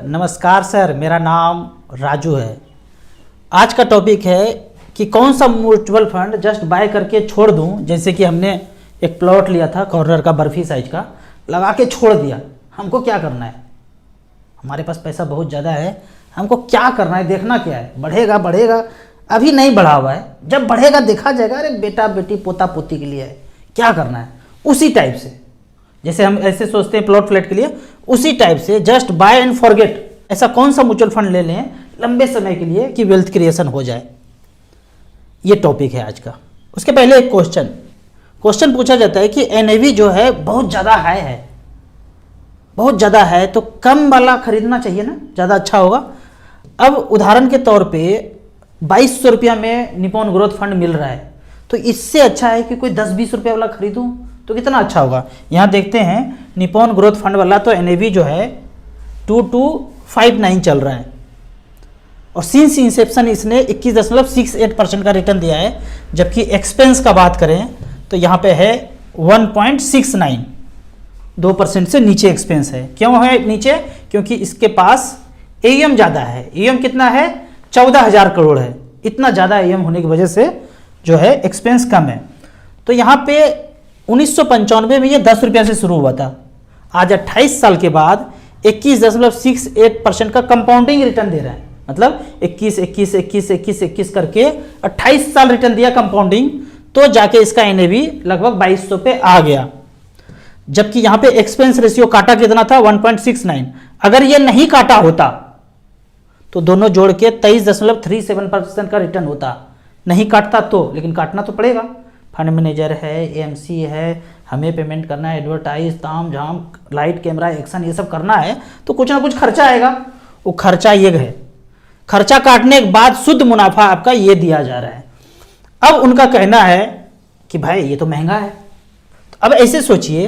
नमस्कार सर, मेरा नाम राजू है। आज का टॉपिक है कि कौन सा म्यूचुअल फंड जस्ट बाय करके छोड़ दूं। जैसे कि हमने एक प्लॉट लिया था कॉर्नर का, बर्फी साइज का, लगा के छोड़ दिया। हमको क्या करना है? हमारे पास पैसा बहुत ज़्यादा है, हमको क्या करना है, देखना क्या है? बढ़ेगा बढ़ेगा, अभी नहीं बढ़ा हुआ है, जब बढ़ेगा देखा जाएगा। अरे बेटा बेटी पोता पोती के लिए है, क्या करना है? उसी टाइप से, जैसे हम ऐसे सोचते हैं प्लॉट फ्लैट के लिए, उसी टाइप से जस्ट बाय एंड फॉरगेट। ऐसा कौन सा म्यूचुअल फंड ले लें लंबे समय के लिए कि वेल्थ क्रिएशन हो जाए? ये टॉपिक है आज का। उसके पहले एक क्वेश्चन पूछा जाता है कि एनएवी जो है बहुत ज़्यादा हाई है, बहुत ज़्यादा है, तो कम वाला खरीदना चाहिए ना, ज़्यादा अच्छा होगा। अब उदाहरण के तौर पे 2200 रुपया में निप्पॉन ग्रोथ फंड मिल रहा है, तो इससे अच्छा है कि कोई 10-20 रुपये वाला खरीदूं तो कितना अच्छा होगा। यहाँ देखते हैं निप्पॉन ग्रोथ फंड वाला तो एनएवी जो है 2259 चल रहा है, और सिंस इंसेप्शन इसने 21.68% का रिटर्न दिया है। जबकि एक्सपेंस का बात करें तो यहाँ पे है 1.69, 2% से नीचे एक्सपेंस है। क्यों है नीचे? क्योंकि इसके पास एएम ज़्यादा है। एएम कितना है? 14,000 करोड़ है। इतना ज़्यादा एएम होने की वजह से जो है एक्सपेंस कम है। तो यहाँ पे 1995 में ये 10 रुपया से शुरू हुआ था। आज 28 साल के बाद 21.68% का कंपाउंडिंग रिटर्न दे रहा है। मतलब 21 करके 28 साल रिटर्न दिया कंपाउंडिंग, तो जाके इसका एनएवी लगभग 2200 पे आ गया। जबकि यहाँ पे एक्सपेंस रेशियो काटा कितना था? 1.69। अगर ये नहीं काटा होता तो दोनों जोड़ के 23.37% का रिटर्न होता। नहीं काटता तो, लेकिन काटना तो पड़ेगा। फंड मैनेजर है, एएमसी है, हमें पेमेंट करना है, एडवर्टाइज, ताम झाम, लाइट, कैमरा, एक्शन, ये सब करना है, तो कुछ ना कुछ खर्चा आएगा। वो खर्चा ये है, खर्चा काटने के बाद शुद्ध मुनाफा आपका ये दिया जा रहा है। अब उनका कहना है कि भाई ये तो महंगा है। तो अब ऐसे सोचिए,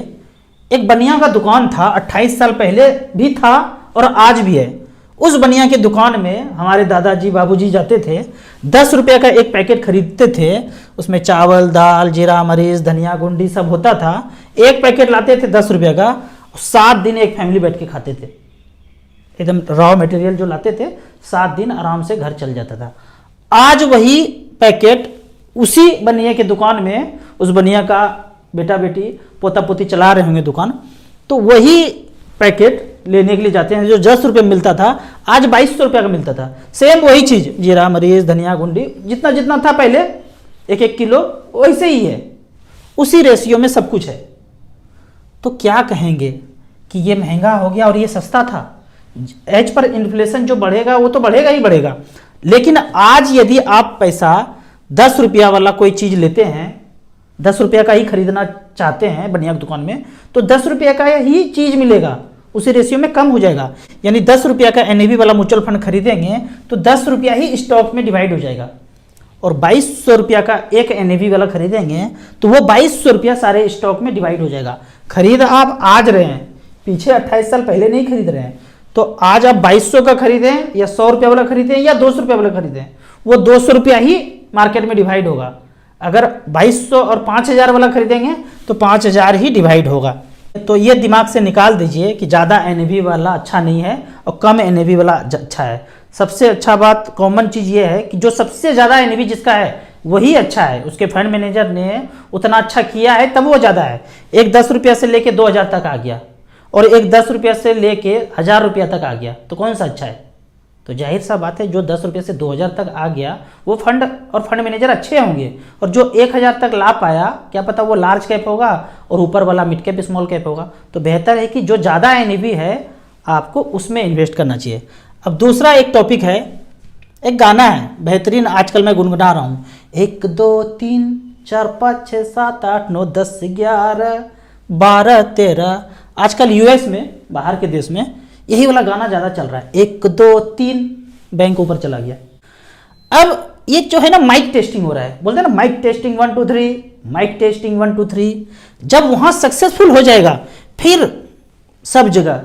एक बनिया का दुकान था, 28 साल पहले भी था और आज भी है। उस बनिया के दुकान में हमारे दादाजी बाबूजी जाते थे, 10 रुपये का एक पैकेट खरीदते थे। उसमें चावल, दाल, जीरा, मरीच, धनिया गुंडी सब होता था। एक पैकेट लाते थे 10 रुपये का, 7 दिन एक फैमिली बैठ के खाते थे। एकदम रॉ मटेरियल जो लाते थे, 7 दिन आराम से घर चल जाता था। आज वही पैकेट उसी बनिया के दुकान में, उस बनिया का बेटा बेटी पोता पोती चला रहे होंगे दुकान, तो वही पैकेट लेने के लिए जाते हैं। जो 10 रुपये मिलता था आज 2200 रुपये का मिलता था। सेम वही चीज़, जीरा, मरीच, धनिया गुंडी, जितना जितना था पहले 1-1 किलो, वैसे ही है। उसी रेशियो में सब कुछ है। तो क्या कहेंगे कि ये महंगा हो गया और ये सस्ता था? एज पर इन्फ्लेशन जो बढ़ेगा वो तो बढ़ेगा ही बढ़ेगा। लेकिन आज यदि आप पैसा 10 रुपया वाला कोई चीज़ लेते हैं, 10 रुपया का ही खरीदना चाहते हैं बनिया की दुकान में, तो 10 रुपया का ही चीज़ मिलेगा, उसी रेशियो में कम हो जाएगा। यानी 10 रुपया का एनएवी वाला म्यूचुअल फंड खरीदेंगे तो 10 रुपया ही स्टॉक में डिवाइड हो जाएगा। और 2200 रुपया का एक एनएवी वाला खरीदेंगे तो वो 2200 रुपया सारे स्टॉक में डिवाइड हो जाएगा। खरीद आप आज रहे हैं, पीछे 28 साल पहले नहीं खरीद रहे हैं। तो आज आप 2200 का खरीदें या 100 रुपया वाला खरीदें या 200 रुपया वाला खरीदें, वो 200 रुपया ही मार्केट में डिवाइड होगा। अगर 2200 और 5000 वाला खरीदेंगे तो 5000 ही डिवाइड होगा। तो ये दिमाग से निकाल दीजिए कि ज़्यादा एनएवी वाला अच्छा नहीं है और कम एनएवी वाला अच्छा है। सबसे अच्छा बात, कॉमन चीज़ ये है कि जो सबसे ज़्यादा एनएवी जिसका है वही अच्छा है। उसके फंड मैनेजर ने उतना अच्छा किया है तब वो ज़्यादा है। एक 10 रुपया से लेके 2000 तक आ गया और एक 10 रुपया से लेके 1000 रुपया तक आ गया, तो कौन सा अच्छा है? तो जाहिर सा बात है, जो 10 रुपये से 2000 तक आ गया वो फंड और फंड मैनेजर अच्छे होंगे। और जो 1000 तक ला पाया, क्या पता वो लार्ज कैप होगा और ऊपर वाला मिड कैप स्मॉल कैप होगा। तो बेहतर है कि जो ज़्यादा एनएवी है आपको उसमें इन्वेस्ट करना चाहिए। अब दूसरा एक टॉपिक है, एक गाना है बेहतरीन, आजकल मैं गुनगुना रहा हूँ। 1 2 3 4 5 6 7 8 9 10 11 12 13। आजकल यूएस में, बाहर के देश में यही वाला गाना ज़्यादा चल रहा है। 1 2 3 बैंक ऊपर चला गया। अब ये जो है ना, माइक टेस्टिंग हो रहा है, बोलते हैं ना माइक टेस्टिंग 1 2 3, माइक टेस्टिंग 1 2 3। जब वहाँ सक्सेसफुल हो जाएगा फिर सब जगह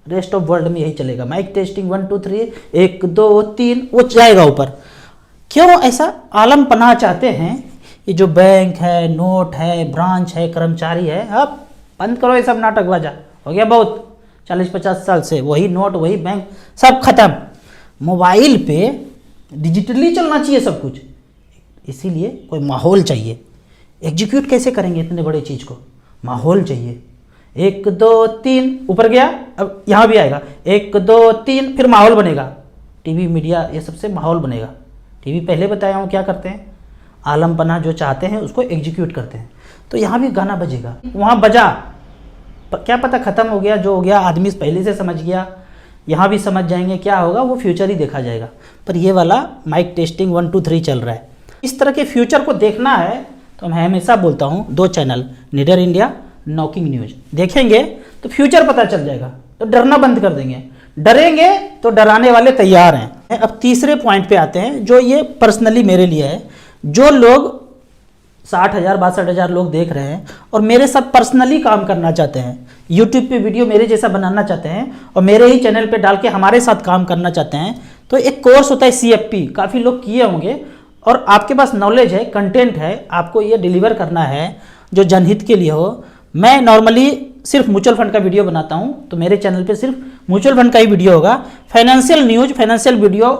रेस्ट ऑफ वर्ल्ड में यही चलेगा, माइक टेस्टिंग 1 2 3, 1 2 3, वो जाएगा ऊपर। क्यों ऐसा आलम पनाह चाहते हैं? ये जो बैंक है, नोट है, ब्रांच है, कर्मचारी है, अब बंद करो ये सब नाटक बाजा, हो गया बहुत। 40-50 साल से वही नोट, वही बैंक, सब खत्म। मोबाइल पे डिजिटली चलना चाहिए सब कुछ, इसीलिए कोई माहौल चाहिए। एग्जीक्यूट कैसे करेंगे इतने बड़े चीज़ को? माहौल चाहिए। 1 2 3 ऊपर गया, अब यहाँ भी आएगा 1 2 3, फिर माहौल बनेगा। टीवी मीडिया ये सबसे माहौल बनेगा। टीवी पहले बताया हूँ क्या करते हैं, आलमपना जो चाहते हैं उसको एग्जीक्यूट करते हैं। तो यहाँ भी गाना बजेगा, वहाँ बजा, क्या पता ख़त्म हो गया, जो हो गया आदमी पहले से समझ गया, यहाँ भी समझ जाएंगे, क्या होगा वो फ्यूचर ही देखा जाएगा। पर ये वाला माइक टेस्टिंग 1 2 3 चल रहा है। इस तरह के फ्यूचर को देखना है तो मैं हमेशा बोलता हूँ 2 चैनल, निडर इंडिया, नॉकिंग न्यूज देखेंगे तो फ्यूचर पता चल जाएगा, तो डरना बंद कर देंगे। डरेंगे तो डराने वाले तैयार हैं। अब तीसरे पॉइंट पे आते हैं जो ये पर्सनली मेरे लिए है। जो लोग 60,000 62,000 लोग देख रहे हैं और मेरे साथ पर्सनली काम करना चाहते हैं, यूट्यूब पे वीडियो मेरे जैसा बनाना चाहते हैं और मेरे ही चैनल पे डाल के हमारे साथ काम करना चाहते हैं, तो एक कोर्स होता है CFP, काफ़ी लोग किए होंगे और आपके पास नॉलेज है, कंटेंट है, आपको ये डिलीवर करना है जो जनहित के लिए हो। मैं नॉर्मली सिर्फ म्यूचुअल फंड का वीडियो बनाता हूँ, तो मेरे चैनल पे सिर्फ म्यूचुअल फंड का ही वीडियो होगा। फाइनेंशियल न्यूज, फाइनेंशियल वीडियो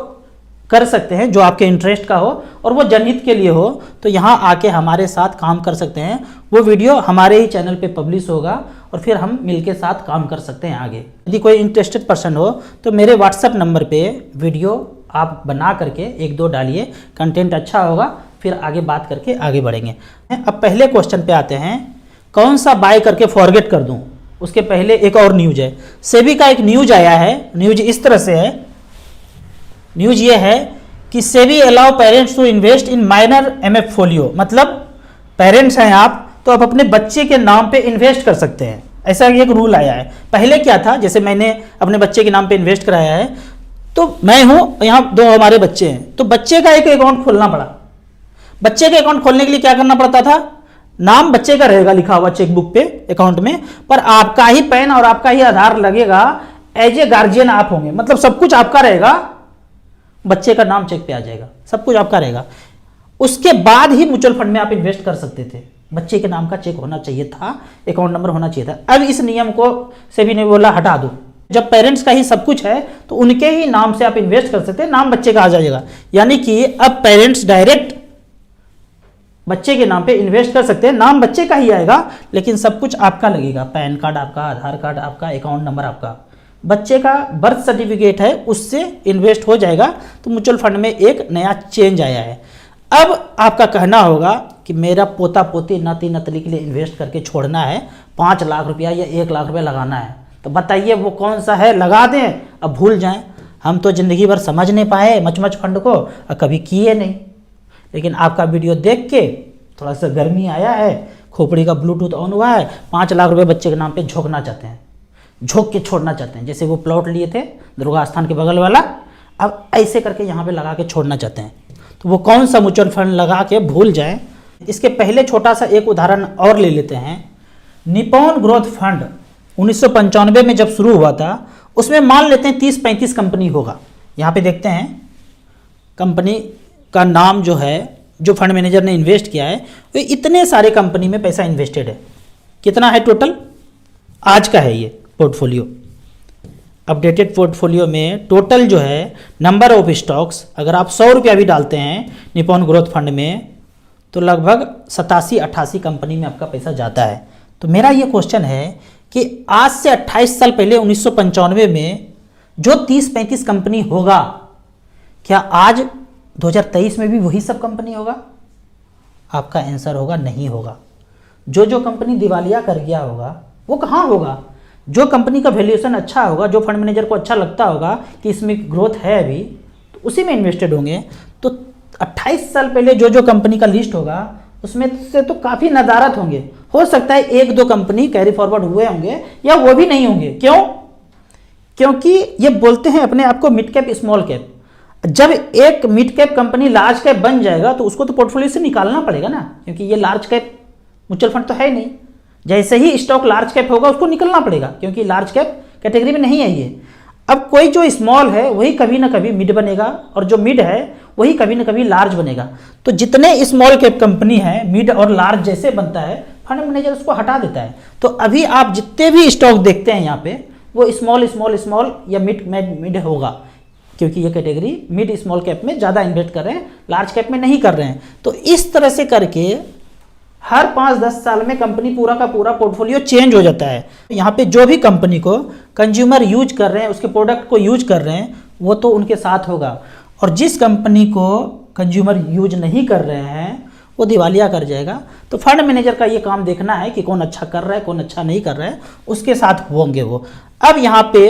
कर सकते हैं जो आपके इंटरेस्ट का हो और वो जनहित के लिए हो, तो यहाँ आके हमारे साथ काम कर सकते हैं। वो वीडियो हमारे ही चैनल पे पब्लिश होगा और फिर हम मिलके साथ काम कर सकते हैं आगे। यदि कोई इंटरेस्टेड पर्सन हो तो मेरे व्हाट्सएप नंबर पे वीडियो आप बना करके 1-2 डालिए, कंटेंट अच्छा होगा, फिर आगे बात करके आगे बढ़ेंगे। अब पहले क्वेश्चन पे आते हैं, कौन सा बाय करके फॉरगेट कर दूं? उसके पहले एक और न्यूज है, सेबी का एक न्यूज आया है। न्यूज इस तरह से है, न्यूज ये है कि SEBI allow parents to invest in minor MF folio, मतलब पेरेंट्स हैं आप तो आप अपने बच्चे के नाम पे इन्वेस्ट कर सकते हैं, ऐसा एक रूल आया है। पहले क्या था, जैसे मैंने अपने बच्चे के नाम पे इन्वेस्ट कराया है, तो मैं हूं, यहाँ 2 हमारे बच्चे हैं, तो बच्चे का एक अकाउंट खोलना पड़ा। बच्चे के अकाउंट खोलने के लिए क्या करना पड़ता था, नाम बच्चे का रहेगा लिखा हुआ चेकबुक पे अकाउंट में, पर आपका ही पैन और आपका ही आधार लगेगा, एज ए गार्जियन आप होंगे, मतलब सब कुछ आपका रहेगा, बच्चे का नाम चेक पे आ जाएगा, सब कुछ आपका रहेगा। उसके बाद ही म्यूचुअल फंड में आप इन्वेस्ट कर सकते थे, बच्चे के नाम का चेक होना चाहिए था, अकाउंट नंबर होना चाहिए था। अब इस नियम को सेबी ने बोला हटा दो, जब पेरेंट्स का ही सब कुछ है तो उनके ही नाम से आप इन्वेस्ट कर सकते हैं, नाम बच्चे का आ जाएगा। यानी कि अब पेरेंट्स डायरेक्ट बच्चे के नाम पे इन्वेस्ट कर सकते हैं, नाम बच्चे का ही आएगा लेकिन सब कुछ आपका लगेगा, पैन कार्ड आपका, आधार कार्ड आपका, अकाउंट नंबर आपका, बच्चे का बर्थ सर्टिफिकेट है उससे इन्वेस्ट हो जाएगा। तो म्यूचुअल फंड में एक नया चेंज आया है। अब आपका कहना होगा कि मेरा पोता पोती नाती नतली के लिए इन्वेस्ट करके छोड़ना है, 5 लाख रुपया या 1 लाख रुपया लगाना है, तो बताइए वो कौन सा है, लगा दें अब भूल जाएं। हम तो ज़िंदगी भर समझ नहीं पाए मच फंड को और कभी किए नहीं, लेकिन आपका वीडियो देख के थोड़ा सा गर्मी आया है, खोपड़ी का ब्लूटूथ ऑन हुआ है, 5 लाख रुपए बच्चे के नाम पे झोंकना चाहते हैं, झोंक के छोड़ना चाहते हैं। जैसे वो प्लॉट लिए थे दुर्गा स्थान के बगल वाला, अब ऐसे करके यहाँ पे लगा के छोड़ना चाहते हैं। तो वो कौन सा म्यूचुअल फंड लगा के भूल जाएं। इसके पहले छोटा सा एक उदाहरण और ले लेते हैं। निप्पॉन ग्रोथ फंड 1995 में जब शुरू हुआ था, उसमें मान लेते हैं 30-35 कंपनी होगा। यहाँ पे देखते हैं कंपनी का नाम जो है, जो फंड मैनेजर ने इन्वेस्ट किया है, वो इतने सारे कंपनी में पैसा इन्वेस्टेड है। कितना है टोटल, आज का है ये पोर्टफोलियो, अपडेटेड पोर्टफोलियो में टोटल जो है नंबर ऑफ स्टॉक्स, अगर आप 100 रुपया भी डालते हैं निप्पॉन ग्रोथ फंड में तो लगभग 87-88 कंपनी में आपका पैसा जाता है। तो मेरा ये क्वेश्चन है कि आज से 28 साल पहले 1995 में जो 30-35 कंपनी होगा, क्या आज 2023 में भी वही सब कंपनी होगा? आपका आंसर होगा नहीं होगा। जो जो कंपनी दिवालिया कर गया होगा वो कहाँ होगा? जो कंपनी का वैल्यूएशन अच्छा होगा, जो फंड मैनेजर को अच्छा लगता होगा कि इसमें ग्रोथ है अभी, तो उसी में इन्वेस्टेड होंगे। तो 28 साल पहले जो जो कंपनी का लिस्ट होगा उसमें से तो काफ़ी नदारत होंगे। हो सकता है 1-2 कंपनी कैरी फॉरवर्ड हुए होंगे या वो भी नहीं होंगे। क्यों? क्योंकि ये बोलते हैं अपने आप को मिड कैप स्मॉल कैप। जब एक mid cap company large cap बन जाएगा तो उसको तो पोर्टफोलियो से निकालना पड़ेगा ना, क्योंकि ये लार्ज कैप म्यूचुअल फंड तो है नहीं। जैसे ही स्टॉक लार्ज कैप होगा उसको निकलना पड़ेगा, क्योंकि लार्ज कैप कैटेगरी में नहीं है ये। अब कोई जो स्मॉल है वही कभी ना कभी मिड बनेगा और जो मिड है वही कभी ना कभी लार्ज बनेगा। तो जितने स्मॉल कैप कंपनी है मिड और लार्ज जैसे बनता है, फंड मैनेजर उसको हटा देता है। तो अभी आप जितने भी स्टॉक देखते हैं यहाँ पे, वो स्मॉल स्मॉल स्मॉल या मिड होगा, क्योंकि ये कैटेगरी मिड स्मॉल कैप में ज़्यादा इन्वेस्ट कर रहे हैं, लार्ज कैप में नहीं कर रहे हैं। तो इस तरह से करके हर 5-10 साल में कंपनी पूरा का पूरा पोर्टफोलियो चेंज हो जाता है। यहाँ पे जो भी कंपनी को कंज्यूमर यूज कर रहे हैं, उसके प्रोडक्ट को यूज कर रहे हैं, वो तो उनके साथ होगा, और जिस कंपनी को कंज्यूमर यूज नहीं कर रहे हैं वो दिवालिया कर जाएगा। तो फंड मैनेजर का ये काम देखना है कि कौन अच्छा कर रहा है, कौन अच्छा नहीं कर रहा है, उसके साथ होंगे वो। अब यहाँ पे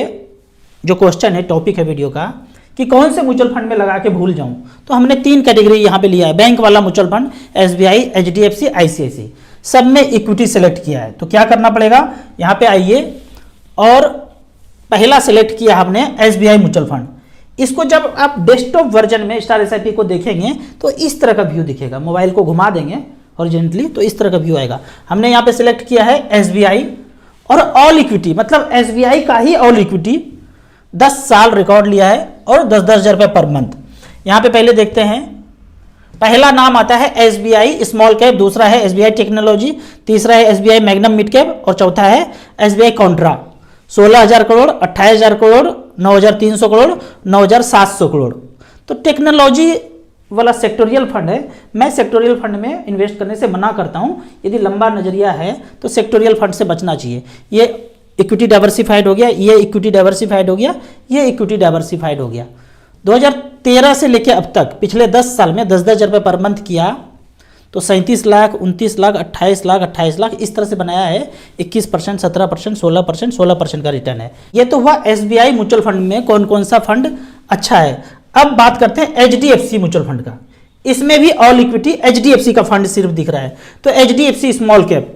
जो क्वेश्चन है, टॉपिक है वीडियो का, कि कौन से म्यूचुअल फंड में लगा के भूल जाऊं, तो हमने 3 कैटेगरी यहाँ पे लिया है। बैंक वाला mutual fund, SBI, HDFC, ICICI, सब में इक्विटी सेलेक्ट किया है। तो क्या करना पड़ेगा, यहाँ पे आइए, और पहला सेलेक्ट किया हमने SBI म्यूचुअल फंड। इसको जब आप डेस्कटॉप वर्जन में स्टार SIP को देखेंगे तो इस तरह का व्यू दिखेगा। मोबाइल को घुमा देंगे हॉरिजॉन्टली तो इस तरह का व्यू आएगा। हमने यहाँ पे सिलेक्ट किया है SBI और ऑल इक्विटी, मतलब SBI का ही ऑल इक्विटी 10 साल रिकॉर्ड लिया है और 10-10 हज़ार रुपये पर मंथ। यहाँ पे पहले देखते हैं, पहला नाम आता है SBI स्मॉल कैप, दूसरा है SBI टेक्नोलॉजी, तीसरा है SBI मैग्नम मिड कैप और चौथा है SBI कॉन्ट्रा। 16,000 करोड़, 28,000 करोड़, 9,300 करोड़, 9,700 करोड़। तो टेक्नोलॉजी वाला सेक्टोरियल फंड है। मैं सेक्टोरियल फंड में इन्वेस्ट करने से मना करता हूँ। यदि लंबा नजरिया है तो सेक्टोरियल फंड से बचना चाहिए। ये इक्विटी डाइवर्सिफाइड हो गया, ये इक्विटी डाइवर्सिफाइड हो गया, ये इक्विटी डाइवर्सिफाइड हो गया। 2013 से लेकर अब तक पिछले 10 साल में 10-10 हज़ार रुपये पर मंथ किया, तो 37 लाख, 29 लाख, 28 लाख, 28 लाख, इस तरह से बनाया है। 21%, 17%, 16%, 16% का रिटर्न है। ये तो हुआ SBI म्यूचुअल फंड में कौन कौन सा फंड अच्छा है। अब बात करते हैं HDFC म्यूचुअल फंड का। इसमें भी ऑल इक्विटी HDFC का फंड सिर्फ दिख रहा है। तो HDFC small cap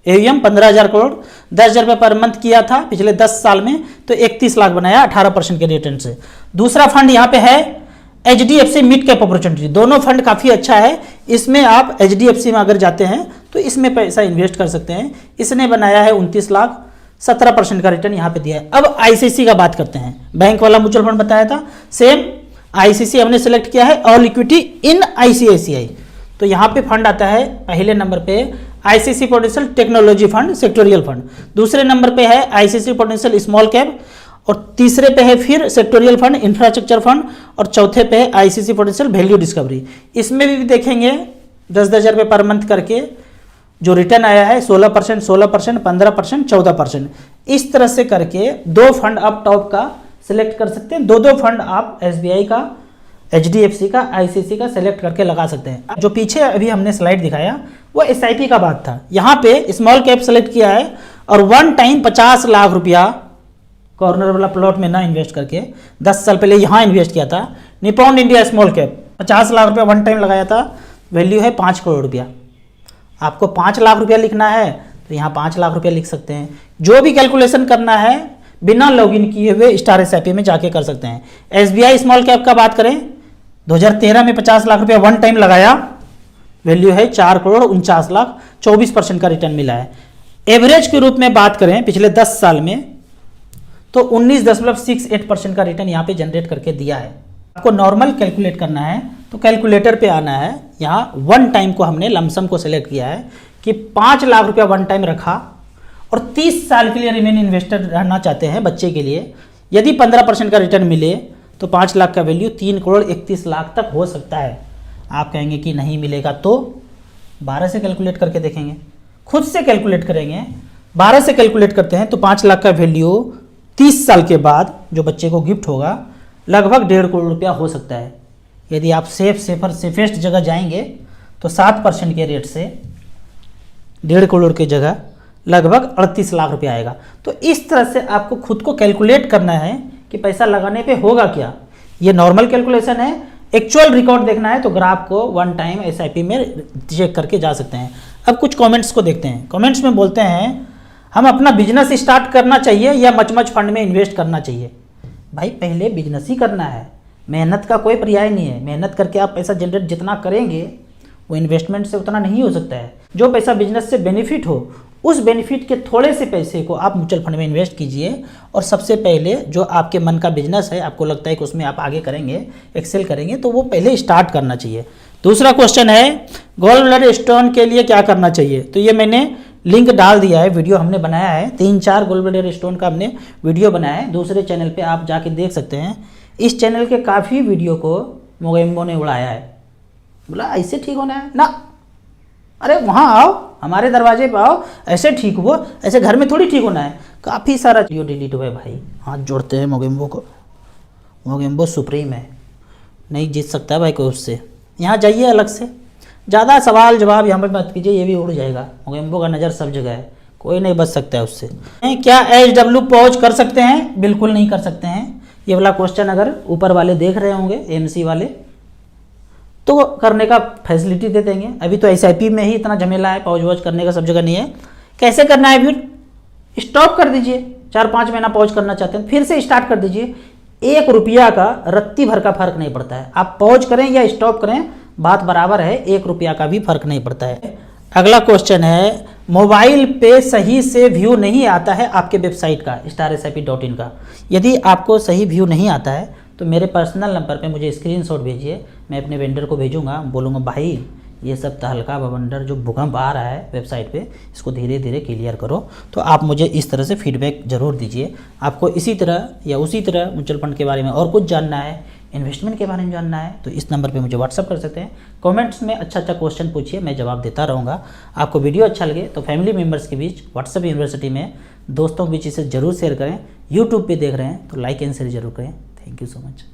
AUM 15,000 crore, 10,000 रुपये पर मंथ किया था पिछले 10 साल में, तो 31 लाख बनाया 18% के रिटर्न से। दूसरा फंड यहाँ पे है HDFC मिड कैप अपॉर्चुनिटी। दोनों फंड काफ़ी अच्छा है। इसमें आप HDFC में अगर जाते हैं तो इसमें पैसा इन्वेस्ट कर सकते हैं। इसने बनाया है 29 लाख, 17% का रिटर्न यहाँ पे दिया है। अब ICICI का बात करते हैं। बैंक वाला म्यूचुअल फंड बताया था, सेम ICICI हमने सेलेक्ट किया है, ऑल इक्विटी इन ICICI। तो यहाँ पे फंड आता है पहले नंबर पे ICICI Prudential technology fund sectoral fund, दूसरे नंबर पे है ICICI प्रोडेंशियल स्मॉल कैप, और तीसरे पे है फिर सेक्टोरियल फंड इंफ्रास्ट्रक्चर फंड, और चौथे पे है ICICI प्रोडेंशियल वैल्यू डिस्कवरी। इसमें भी देखेंगे 10-10 हज़ार रुपये पर मंथ करके जो रिटर्न आया है 16%, 16%, 15%, 14%। इस तरह से करके 2 फंड आप टॉप का सिलेक्ट कर सकते हैं। 2-2 फंड आप SBI का, HDFC का, ICICI का सेलेक्ट करके लगा सकते हैं। जो पीछे अभी हमने स्लाइड दिखाया वो SIP का बात था। यहाँ पे स्मॉल कैप सेलेक्ट किया है और वन टाइम 50 लाख रुपया कॉर्नर वाला प्लॉट में ना इन्वेस्ट करके 10 साल पहले यहाँ इन्वेस्ट किया था। Nippon India small cap 50 lakh रुपया वन टाइम लगाया था, वैल्यू है 5 करोड़ रुपया। आपको 5 लाख रुपया लिखना है तो यहाँ 5 लाख रुपया लिख सकते हैं। जो भी कैलकुलेशन करना है बिना लॉगिन किए हुए स्टार SIP में जाके कर सकते हैं। SBI स्मॉल कैप का बात करें, 2013 में 50 लाख रुपया वन टाइम लगाया, वैल्यू है 4 करोड़ 49 लाख, 24% का रिटर्न मिला है। एवरेज के रूप में बात करें पिछले 10 साल में तो 19.68% का रिटर्न यहाँ पे जनरेट करके दिया है। आपको नॉर्मल कैलकुलेट करना है तो कैलकुलेटर पे आना है। यहाँ वन टाइम को हमने लमसम को सिलेक्ट किया है कि 5 लाख रुपया वन टाइम रखा और 30 साल के लिए रिमेन इन्वेस्टर रहना चाहते हैं बच्चे के लिए। यदि 15% का रिटर्न मिले तो 5 लाख का वैल्यू 3 करोड़ 31 लाख तक हो सकता है। आप कहेंगे कि नहीं मिलेगा तो 12 से कैलकुलेट करके देखेंगे, खुद से कैलकुलेट करेंगे। 12 से कैलकुलेट करते हैं तो 5 लाख का वैल्यू 30 साल के बाद जो बच्चे को गिफ्ट होगा लगभग 1.5 करोड़ रुपया हो सकता है। यदि आप सेफेस्ट जगह जाएंगे तो 7% के रेट से 1.5 करोड़ की जगह लगभग 38 लाख रुपया आएगा। तो इस तरह से आपको खुद को कैलकुलेट करना है कि पैसा लगाने पे होगा क्या। ये नॉर्मल कैलकुलेशन है। एक्चुअल रिकॉर्ड देखना है तो ग्राफ को वन टाइम SIP में चेक करके जा सकते हैं। अब कुछ कमेंट्स को देखते हैं। कमेंट्स में बोलते हैं हम अपना बिजनेस स्टार्ट करना चाहिए या मच फंड में इन्वेस्ट करना चाहिए। भाई पहले बिजनेस ही करना है, मेहनत का कोई पर्याय नहीं है। मेहनत करके आप पैसा जनरेट जितना करेंगे वो इन्वेस्टमेंट से उतना नहीं हो सकता है। जो पैसा बिजनेस से बेनिफिट हो उस बेनिफिट के थोड़े से पैसे को आप म्यूचुअल फंड में इन्वेस्ट कीजिए। और सबसे पहले जो आपके मन का बिजनेस है, आपको लगता है कि उसमें आप आगे करेंगे, एक्सेल करेंगे, तो वो पहले स्टार्ट करना चाहिए। दूसरा क्वेश्चन है गोल्ड ब्लड स्टोन के लिए क्या करना चाहिए। तो ये मैंने लिंक डाल दिया है, वीडियो हमने बनाया है, 3-4 गोल्ड स्टोन का हमने वीडियो बनाया है, दूसरे चैनल पे आप जाके देख सकते हैं। इस चैनल के काफ़ी वीडियो को मोगेम्बो ने उड़ाया है, बोला ऐसे ठीक होना है ना, अरे वहाँ आओ, हमारे दरवाजे पे आओ, ऐसे ठीक हुआ, ऐसे घर में थोड़ी ठीक होना है। काफ़ी सारा वीडियो डिलीट हुआ है भाई, हाथ जोड़ते हैं मोगेम्बो को, मोगेम्बो सुप्रीम है, नहीं जीत सकता भाई कोई उससे। यहाँ जाइए अलग से, ज़्यादा सवाल जवाब यहाँ पर मत कीजिए, ये भी उड़ जाएगा। मोगेम्बो का नज़र सब जगह है, कोई नहीं बच सकता है उससे। क्या HW पहुँच कर सकते हैं? बिल्कुल नहीं कर सकते हैं। ये वाला क्वेश्चन अगर ऊपर वाले देख रहे होंगे, MC वाले, तो करने का फैसिलिटी दे देंगे। अभी तो SIP में ही इतना झमेला है, पहुँच वॉच करने का सब जगह नहीं है। कैसे करना है फिर? स्टॉप कर दीजिए, 4-5 महीना पहुँच करना चाहते हैं फिर से स्टार्ट कर दीजिए। 1 रुपया का रत्ती भर का फर्क नहीं पड़ता है, आप पॉज करें या स्टॉप करें बात बराबर है, 1 रुपया का भी फर्क नहीं पड़ता है। अगला क्वेश्चन है, मोबाइल पे सही से व्यू नहीं आता है आपके वेबसाइट का starsip.in का। यदि आपको सही व्यू नहीं आता है तो मेरे पर्सनल नंबर पे मुझे स्क्रीनशॉट भेजिए, मैं अपने वेंडर को भेजूंगा, बोलूँगा भाई ये सब तहलका बवंडर जो भूकंप आ रहा है वेबसाइट पे, इसको धीरे धीरे क्लियर करो। तो आप मुझे इस तरह से फीडबैक ज़रूर दीजिए। आपको इसी तरह या उसी तरह म्यूचुअल फंड के बारे में और कुछ जानना है, इन्वेस्टमेंट के बारे में जानना है, तो इस नंबर पे मुझे व्हाट्सअप कर सकते हैं। कमेंट्स में अच्छा क्वेश्चन पूछिए, मैं जवाब देता रहूँगा। आपको वीडियो अच्छा लगे तो फैमिली मेम्बर्स के बीच, व्हाट्सअप यूनिवर्सिटी में दोस्तों के बीच इसे ज़रूर शेयर करें। यूट्यूब पे देख रहे हैं तो लाइक एंड शेयर जरूर करें। Thank you so much.